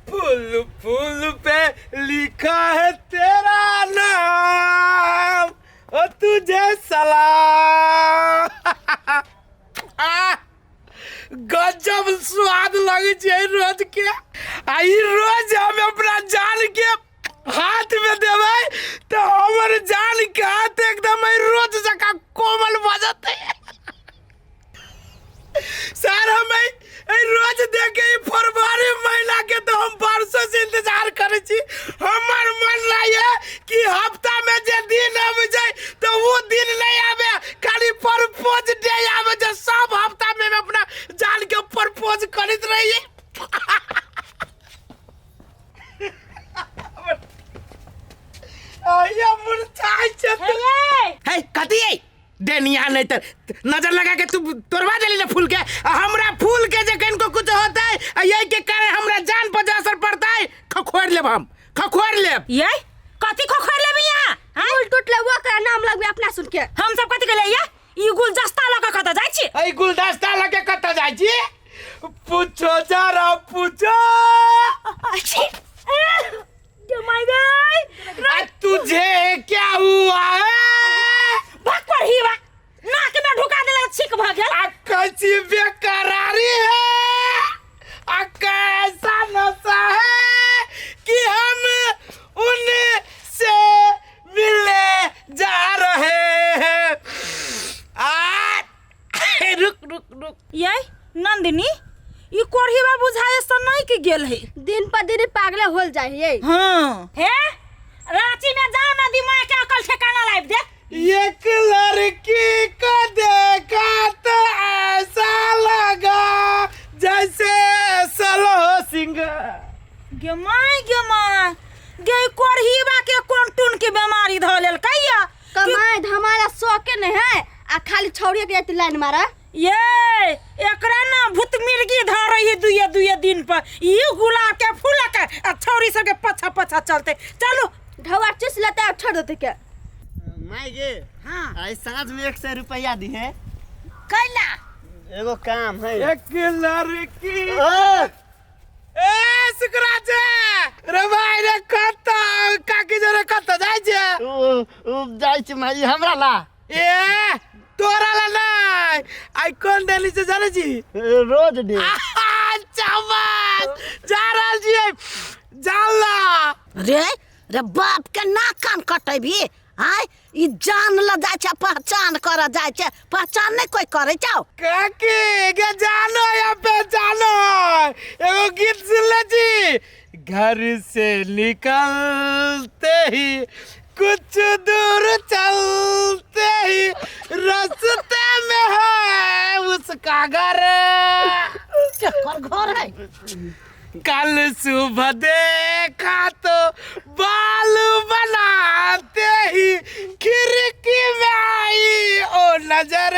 फूल फूल पे लिखा है तेरा नाम और तुझे सलाम। गजब स्वाद लगे छे रोज के। आई रोज हम अपना जान के हाथ में देवे तो हमर जान के हाथ एकदम रोज जका कोमल बजते। सर हमें रोज देखे फरवरी महीना के तो हम बरसों से इंतजार करे छी। हमर मन लागे कि हफ्ता में जे दिन आवे जाए तो वो दिन नहीं आवे, खाली प्रपोज डे आवे जो सब हफ्ता में मैं अपना जान के प्रपोज करत रही। आया मुरझाई छे। हे कथी है डेनिया नहीं तो नजर लगा के तू तोड़वा देली ना फूल के। हमरा फूल के जखन को कुछ होता है यही के कारण हमरा जान पर असर पड़ता है। खखोर लेब हम खखोर लेब। ये कथी खखोर लेब यहाँ? फूल टूट ले वो का नाम लगबे अपना सुन के। हम सब कथी के लिए ई गुलदस्ता लगा कत जाय छी? ई गुलदस्ता लगे कत जाय छी? पूछो जरा पूछो। माय गॉड, तुझे क्या हुआ है? भाग पर ही बा नाक में ढुका देला छिक भ गेल। कैसी बेकरारी है, कैसा नशा है कि हम उनसे मिलने जा रहे हैं। रुक रुक रुक। ये नंदिनी ई कोढ़ीवा बुझाए स नहीं के गेल है। दिन पर दिन पागले होल जाए। हां हे रांची में जाओ ना दिमाग के अकल ठिकाना लाइब दे। एक लड़की को देखा तो ऐसा लगा जैसे सलो सिंह। गमाई गे कोढ़ीवा के कोन टून के बीमारी ध लेल कहिया कमाए हमारा शौक नहीं है आ खाली छौड़िया के लाइन मारा। ये एकरा ना भूत मिर्गी धर रही है दुए दिन पर। ये गुलाब के फूल के छौरी सब के पछा पछा चलते। चलो ढवा चुस लेते और छोड़ देते के। माय गे हां आई साँझ में 100 रुपया दी है। कैला एगो काम है। एक लड़की ओ ए सुकराज रे भाई रे कत काकी जरे कत जाय छे? जाय छी माई हमरा ला। ए तोरा ला नहीं आई कौन डेली से जाने छी? रोज दे। चावल जा रहल छी जाला। रे रे बाप के ना कान कटेबी। हाय ई जान ल जाय छ, पहचान कर जाय छ, पहचान नहीं कोई करे छौ। काकी के जानो या पहचानो एगो गीत सुन ले छी। घर से निकलते ही कुछ दूर चलते ही रास्ते में है उसका घर। केकर घर है? कल सुबह देखा तो बालू बनाते ही खिड़की में आई ओ नजर।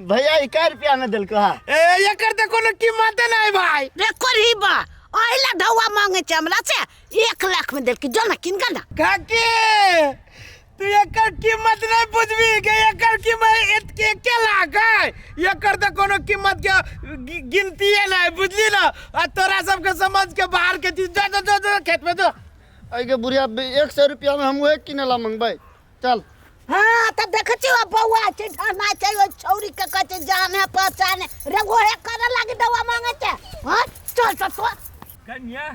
भैया 1 रुपया में दिल कहा। ये करते कोनो कीमत नहीं भाई। रे कोरीबा ओइला ढौवा मांगे छ हमरा से 1 लाख में दिल की जो ना किन गना। काकी तू एकर कीमत नहीं बुझबी के एकर कीमत के लाख है। एकर तो कोनो कीमत के गिनती है नहीं बुझली ना। आ तोरा सबके समझ के बाहर के चीज जो खेत में दो। आगे बुढ़िया 100 रुपया में हम वही किनेला मंगबै। चल हां त देख छी बौआ छै ढाना छै ओ छौरी के कहै जान है पहचान है रे गोहे करे लागी दवा मांगे छ। हां चल चल कन्या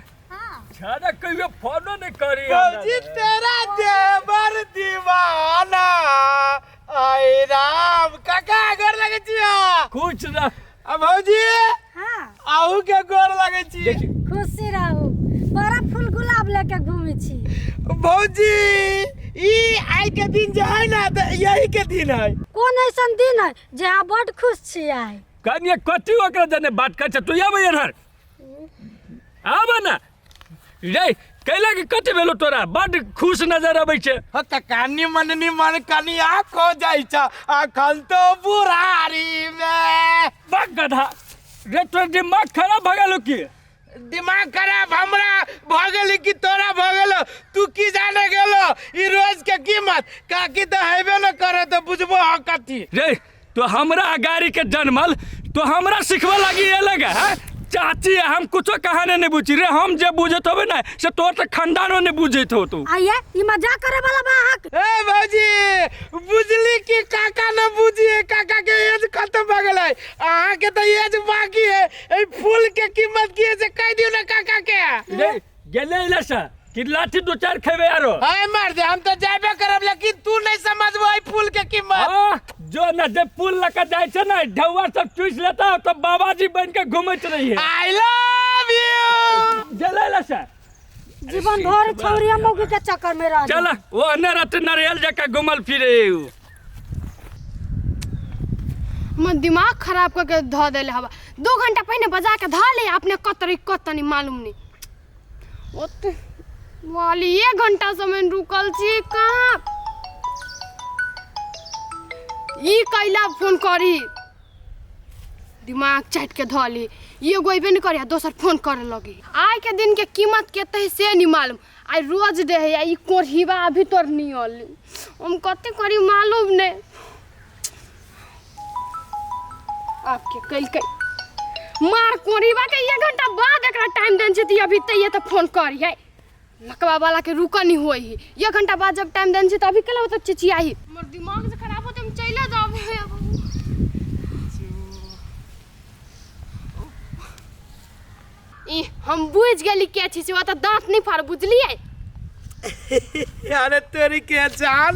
छाड़ा कहियो फोनो नहीं करी। फौजी तेरा देवर दीवाना आई राम काका गोर लगे छियो। कुछ ना अब भौजी हां आहू के गोर लगे छी। खुशी रहू। बड़ा फूल गुलाब लेके घूमे छी। भौजी ई आई के दिन जो है ना तो यही के दिन है। कौन ऐसा दिन है जे आप बड़ खुश छी आई? कन्या कथी ओकरा जने बात कर तू आबे इधर आबे ना रे कैला के कथी भेलो तोरा बड़ खुश नजर आबै छै। ह त कानी मननी मन कनी आखो जाई छ अखन तो बुढ़ारी में। बक गधा रे तोर दिमाग खराब भ गेलो की? दिमाग खराब हमरा भ गेली कि तोरा भ गेलो? तू की जाने गेलो ई रोज के कीमत? काकी तो हेबे न करे तो बुझबो ह कथी। रे तो हमरा गाड़ी के जनमल तो हमरा सिखवा लगी ये लगा है चाची हम कुछो कहाने नहीं बुझी रे, हम जे बुझत होबे ना से तोर त खानदानो नहीं बुझत हो तू। आइए ई मजाक करे वाला बा हक। ए भौजी बुझली कि काका न बुझिए, काका के एज खत्म भ गेलै, अहाँ के त एज बाकी है। ए फूल के कीमत की है से कह दियो ना काका के। रे गेले इलासा कि लाठी दो चार खेबे यारो। हाय मार दे, हम तो जाबे करब, लेकिन तू नहीं समझबो ए फूल के कीमत। हां जो न जे पुल लका जाय छै ना ढौआ सब चुइस लेता तो बाबाजी बन के घुमैत रही है। I love you. गेले इलासा जीवन भर छौरिया मौगी के चक्कर में रह। चल वो अनरत नारियल जका घुमल फिरे। मन दिमाग खराब करके धो देले हवा। 2 घंटा पहले बजा के धा ले, अपने कतनी मालूम नहीं ओते वाली 1 घंटा से मैं रुकल छी कहाँ। ई कैला फोन करी, दिमाग चाट के धो ली, ये गोइबे नहीं करे, दोसर फोन करे लगी। आज के दिन के कीमत केते है से नहीं मालूम। आई रोज डे है, ई कोढ़ीबा अभी तोर नहीं आली, हम कते करी मालूम नहीं। आपके कल कई मार कोढ़ीबा के 1 घंटा बाद एकरा टाइम देन छै, अभी तैये तो फोन करी है लकवा वाला के रुका नहीं होई ही। 1 घंटा बाद जब टाइम देन छै तो अभी केला तो चिचियाही। हमर दिमाग से खराब होते हम चले जाबे। ई हम बुझ गेली के छी से, तो दांत नहीं फाड़, बुझलिए। अरे तेरी के चाल,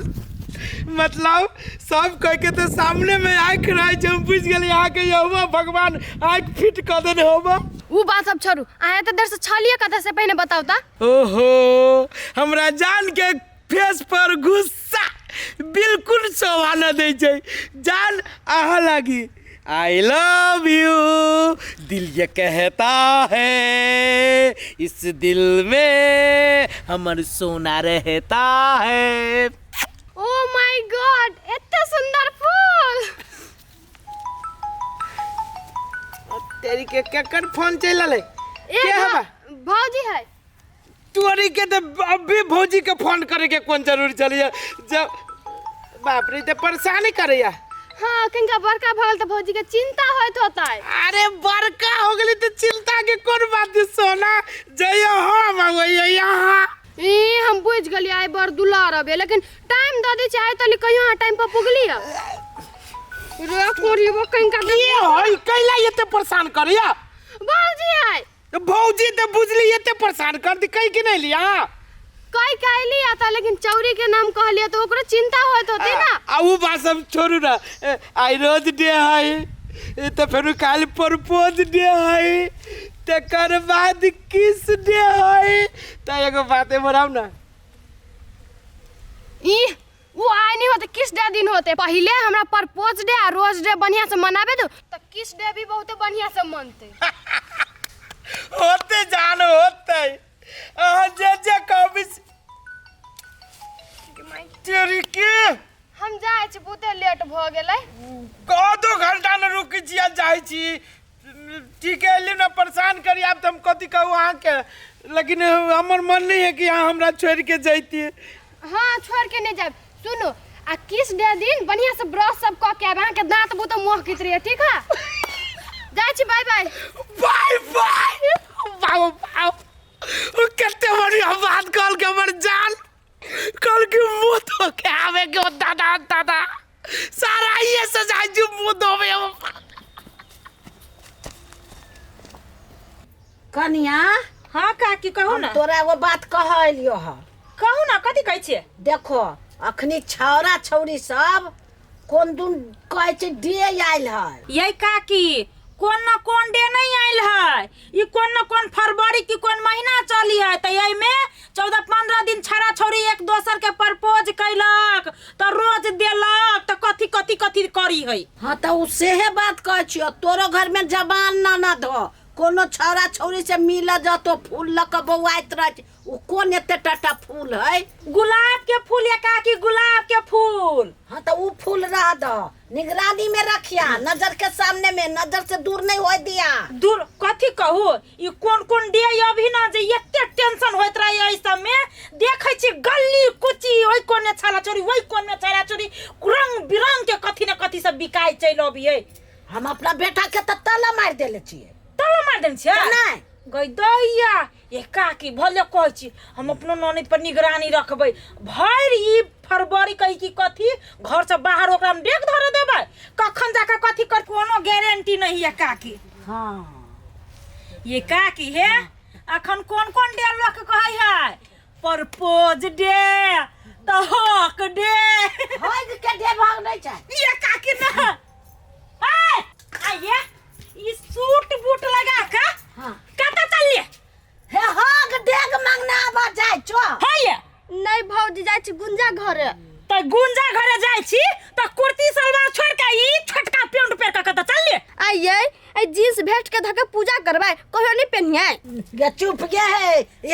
मतलब सब कह के तो सामने में आंख रहे छै, हम बुझ गेली यहाँ के यहोवा भगवान आंख फिट कर देने होबा। वो बात सब छोड़ू, आए तो देर से छलिए कथा से पहले बताओ ता। ओहो हमरा जान के फेस पर गुस्सा बिल्कुल शोभा न दे छै। जान आहा लगी आई लव यू, दिल ये कहता है, इस दिल में हमर सोना रहता है। ओ माय गॉड, इतना सुंदर फूल। तेरी के केकर फोन चलले के हवा भौजी है। तोरी के तो अभी भौजी के फोन करे के कौन जरूरी चलिए, जब बाप रे तो परेशानी करैया। हाँ कहीं बड़का भगल तो भौजी के चिंता होता है। अरे बड़का हो गई तो चिंता के कौन बात है, सोना जइयो हम वही यहाँ। ए हम बुझ गली आए बर दुलार अबे, लेकिन टाइम द दे चाहे तली कहियो टाइम पर पुगली है। रे कोरियो कहीं का ये होई कैला एते परेशान करैया। भौजी है तो भौजी तो बुझली एते परेशान कर दी कहीं के नहीं लिया। कई कैली आता, लेकिन चौरी के नाम कह लिया तो ओकरो चिंता होत होती ना। आ वो बात सब छोड़ू ना, आई रोज डे है तो फिर काल प्रपोज डे है, तकर बाद किस डे है। तो एगो बातें बताऊ ना, ई वो आए नहीं होते, किस डे दिन होते। पहले हमरा प्रपोज डे और रोज डे बढ़िया से मनाबे दो, तो किस डे भी बहुत बढ़िया से मनते। होते जान होते जे कभी तेरी के हम जाए छी, बहुते लेट भ गेलै। कदो घंटा न रुकी छिया जाई छी, ठीक है ले ना परेशान करी। आप तो हम कथी कहू अहाँ के, लेकिन हमर मन नहीं है कि यहाँ हमरा छोड़ के जाती। हाँ छोड़ के नहीं जाए। सुनो आ किस डे दिन बढ़िया से ब्रश सब क के आबे, के दांत बहुत मोह कित रही है, ठीक है। जाए छी, बाय बाय। Bye bye. बाबू बाबू कितने बढ़िया बात कल के हमर जान, कल के मुंह धो के आवे के दादा दादा सारा ये सजाई जो मुंह धोवे। कनिया हाँ काकी कहू ना। तोरा एगो बात कहलियो ह। कहू ना, कथी कहै छियै? देखो अखनी छौरा छौरी सब कोन दून कहै छै डे आइल है। यही काकी कौन न कौन डे नहीं आयल है, ये कौन न कौन फरवरी की कौन महीना चली है, तो यही में 14-15 दिन छड़ा छोड़ी एक दोसर के प्रपोज कैलक तो रोज देलक, तो कथी कथी कथी करी है। हाँ तो उसे बात कह छियो, तोरो घर में जबान ननद हो, कोनो छौरा छौरी से मिल जातो फूल लक बौआइत रह, वो कौन एते टाटा फूल है? गुलाब के फूल या काकी, गुलाब के फूल। हाँ तो वो फूल रह दो, निगरानी में रखिया, नजर के सामने में, नजर से दूर नहीं हो दिया। दूर कथी कहू, ये कौन कौन डे अभी ना जे एते टेंशन होत रहे इस सब में। देखे छी गली कुची, ओई कोने छाला चोरी, ओई कोने छाला चोरी, रंग बिरंग के कथी न कथी सब बिकाय चल अभी है। हम अपना बेटा के तो ताला मार देले छिए। तो ताला मार देन छे नहीं गई दैया ए काकी भले कहै छी हम अपनो ननद पर निगरानी रखबै भर ई फरवरी कहि की कथी घर से बाहर ओकरा में डेग धरे देबै कखन जाके कथी कर कोनो गारंटी नहीं है काकी हाँ ये काकी है अखन कौन डे लोग कहै है प्रपोज डे तहक डे होय के डे भाग नहीं छै ये काकी ना आइए ई सूट बूट लगा के हाँ कत चलिए हे हाग डेग मांगना आबा जाय छो हाय नहीं भौजी जाइ छी गुंजा घरे त गुंजा घरे जाइ छी त कुर्ती सलवार छोड़ के ई छोटका पेंट पे के कत चलिए आइए ए जींस भेस्ट के धके पूजा करबै कहियो नहीं पहनिए गे चुप गे है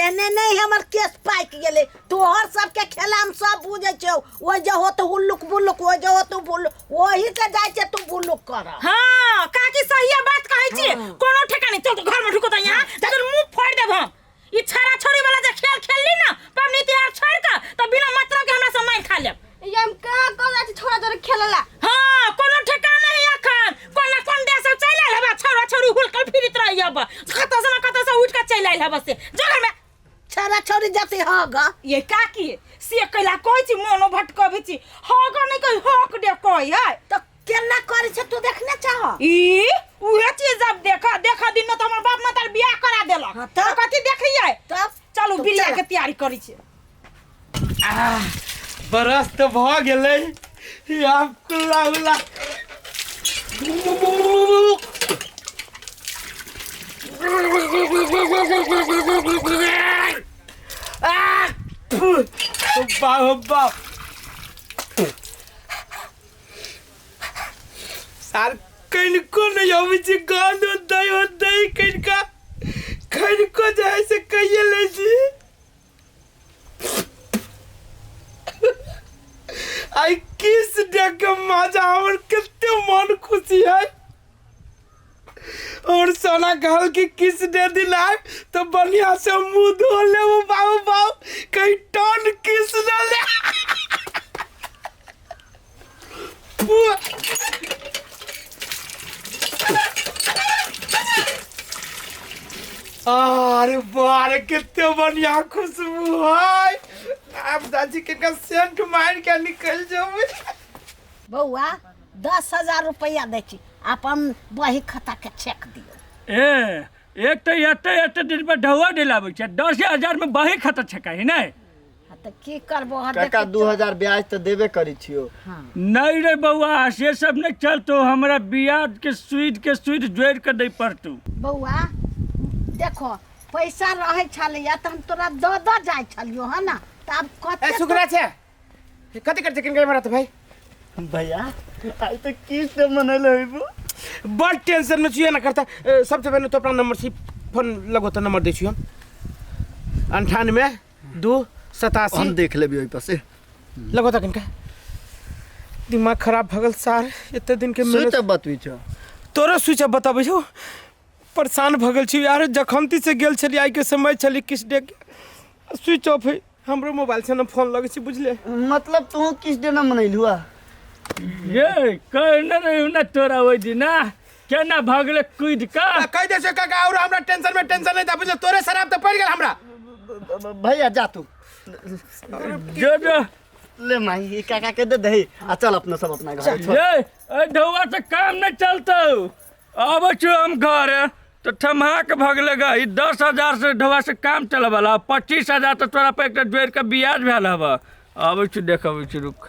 एने नहीं हमर केस पाक गेले तोहर सब के खेला हम सब बुझै छौ ओ जे हो तो हुल्लुक बुल्लुक ओ जे हो तो बुल्लुक ओही के जाय छै तू बुल्लुक कर हां काकी सही बात कहै छी कोनो ठेकानी चल तो घर में ढुको त यहां तकर मुंह फोड़ देब हम ई छाड़ा छोड़ी वाला जे खेल खेलली ना पबनी त्योहार छोड़ के त बिना मतलब के हमरा से मार खा लेब ये हम कहां कह जाइ छी छोड़ा दर खेलला हां कोनो ठेकाना नहीं अखन कोन देश से चल आइल हबा छोरा छोरी हुलकल फिरत रही अब कत से उठ के चल आइल हबा से जगह में छाड़ा छोड़ी जाती होगा ये काकी से कैला कहै छी मोनो भटकबै छी होगा नहीं कहि हक दे कहै है तो केना करे छै तू देखने चाह ई उहे चीज जब देखा दिन में तो हमर बाप माता बियाह करा देलक हाँ, तब? कथि देखियै तब चलू तू बियाह चल। के तैयारी करै छी बरस तो भ गेलै आब कुल्ला उल्ला बाबा सार कनिको नहीं अबै छै गान होतै कनिको जाइ से कहिए लै छी आई किस डे के मजा और कितने मन खुशी है और सोना कहल कि किस डे दिलाए तो बढ़िया से मुंह धो ले वो बाबू कहीं टन किस न ले अरे बारे कितने बढ़िया खुशबू है आप दादी के सेंट मार के निकल जाओ बउआ 10,000 रुपया दै छी अपन बही खाता के चेक दियो ए एक तो एते दिन पर ढौआ दिलाबै छै 10,000 में बही खाता छका है नै हाँ तो की करबो ह काका 2000 ब्याज तो देबे करी छियो नहीं रे बउआ से सब नहीं चलतो हमरा ब्याज के सुईद जोड़ के दै पड़तौ बउआ देखो पैसा रहे छलिया त हम तोरा दो जाय छलियो है ना तब कते शुक्र छै कथि कर किन के मारत भाई भैया आज तो किस डे मनल होइबो बड़ टेंशन में छिए ना करता सबसे पहले तो अपना नंबर से फोन लगो तो नंबर दै छी हम 98 2 87 हम देख लेबी ओइ पर से लगो त किनका दिमाग खराब भगल सार एते दिन के सुई मेहनत तो बतवी छ तोरा स्विच बताबै छौ परेशान भगल छी यार जखमती से गेल छली आई के समय छली किस डे स्विच ऑफ है हमरो मोबाइल से न फोन लगै छी बुझले मतलब तू किस डे ना मनैलुआ ये कहने रही ना तोरा ओइ दिन केना भगले कूद का कह दे से काका और हमरा टेंशन नहीं था बुझले तोरे शराब त पड़ गेल हमरा भैया जा तू जो ले माई ये काका के दे दही आ चल अपना सब अपना घर छोड़। ये ढौआ से काम नहीं चलतो अब छो हम घर तो थमा के भगले गई 10,000 से ढौआ से काम चल वाला 25,000 तो तोरा पे एक जोड़ के ब्याज भेल हवा अब देखब रुक